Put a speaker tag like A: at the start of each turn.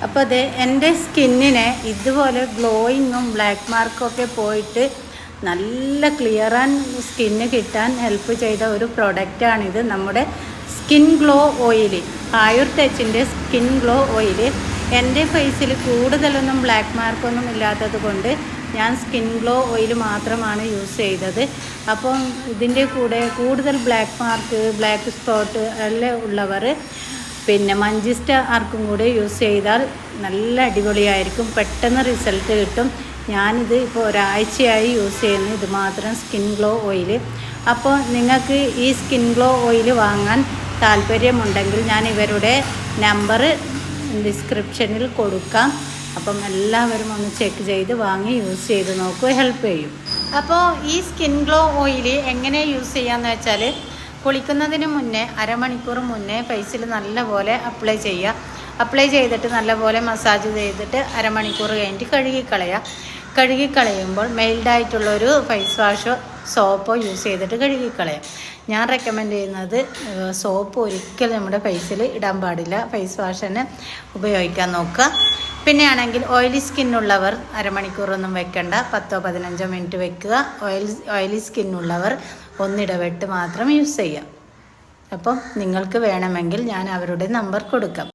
A: അപ്പോൾ അത് എൻ്റെ സ്കിന്നിനെ ഇതുപോലെ ഗ്ലോയിങ്ങും ബ്ലാക്ക് മാർക്കൊക്കെ പോയിട്ട് നല്ല ക്ലിയർ ആൻഡ് സ്കിന്ന് കിട്ടാൻ ഹെൽപ്പ് ചെയ്ത ഒരു പ്രൊഡക്റ്റാണിത്. നമ്മുടെ സ്കിൻ ഗ്ലോ ഓയിൽ, ആയുർ ടച്ചിൻ്റെ സ്കിൻ ഗ്ലോ ഓയിൽ. എൻ്റെ ഫേസിൽ കൂടുതലൊന്നും ബ്ലാക്ക് മാർക്കൊന്നും ഇല്ലാത്തത് കൊണ്ട് ഞാൻ സ്കിൻ ഗ്ലോ ഓയിൽ മാത്രമാണ് യൂസ് ചെയ്തത്. അപ്പം ഇതിൻ്റെ കൂടെ കൂടുതൽ ബ്ലാക്ക് മാർക്ക്, ബ്ലാക്ക് സ്പോട്ട് എല്ലാം ഉള്ളവർ പിന്നെ മഞ്ചിസ്റ്റ ആർക്കും കൂടെ യൂസ് ചെയ്താൽ നല്ല അടിപൊളിയായിരിക്കും, പെട്ടെന്ന് റിസൾട്ട് കിട്ടും. ഞാനിത് ഇപ്പോൾ ഒരാഴ്ചയായി യൂസ് ചെയ്യുന്നു, ഇത് മാത്രം സ്കിൻ ഗ്ലോ ഓയിൽ. അപ്പോൾ നിങ്ങൾക്ക് ഈ സ്കിൻ ഗ്ലോ ഓയിൽ വാങ്ങാൻ താല്പര്യമുണ്ടെങ്കിൽ ഞാൻ ഇവരുടെ നമ്പർ ഡിസ്ക്രിപ്ഷനിൽ കൊടുക്കാം. അപ്പം എല്ലാവരും ഒന്ന് ചെക്ക് ചെയ്ത് വാങ്ങി യൂസ് ചെയ്ത് നോക്കൂ, ഹെൽപ്പ് ചെയ്യും. അപ്പോൾ ഈ സ്കിൻ ഗ്ലോ ഓയിൽ എങ്ങനെ യൂസ് ചെയ്യാമെന്ന് വെച്ചാൽ, കുളിക്കുന്നതിന് മുന്നേ അരമണിക്കൂർ മുന്നേ ഫേസിൽ നല്ലപോലെ അപ്ലൈ ചെയ്യുക. അപ്ലൈ ചെയ്തിട്ട് നല്ലപോലെ മസാജ് ചെയ്തിട്ട് അരമണിക്കൂർ കഴിഞ്ഞിട്ട് കഴുകിക്കളയുമ്പോൾ മെയിൽഡായിട്ടുള്ളൊരു ഫേസ് വാഷോ സോപ്പോ യൂസ് ചെയ്തിട്ട് കഴുകിക്കളയാം. ഞാൻ റെക്കമെൻഡ് ചെയ്യുന്നത് സോപ്പ് ഒരിക്കലും നമ്മുടെ ഫേസിൽ ഇടാൻ പാടില്ല, ഫേസ് വാഷ് തന്നെ ഉപയോഗിക്കാൻ നോക്കുക. പിന്നെ ആണെങ്കിൽ ഓയിലി സ്കിന്നുള്ളവർ അരമണിക്കൂറൊന്നും വെക്കണ്ട, 10-15 മിനിറ്റ് വെക്കുക. ഓയിലി സ്കിന്നുള്ളവർ ഒന്നിടവിട്ട് മാത്രം യൂസ് ചെയ്യാം. അപ്പം നിങ്ങൾക്ക് വേണമെങ്കിൽ ഞാൻ അവരുടെ നമ്പർ കൊടുക്കാം.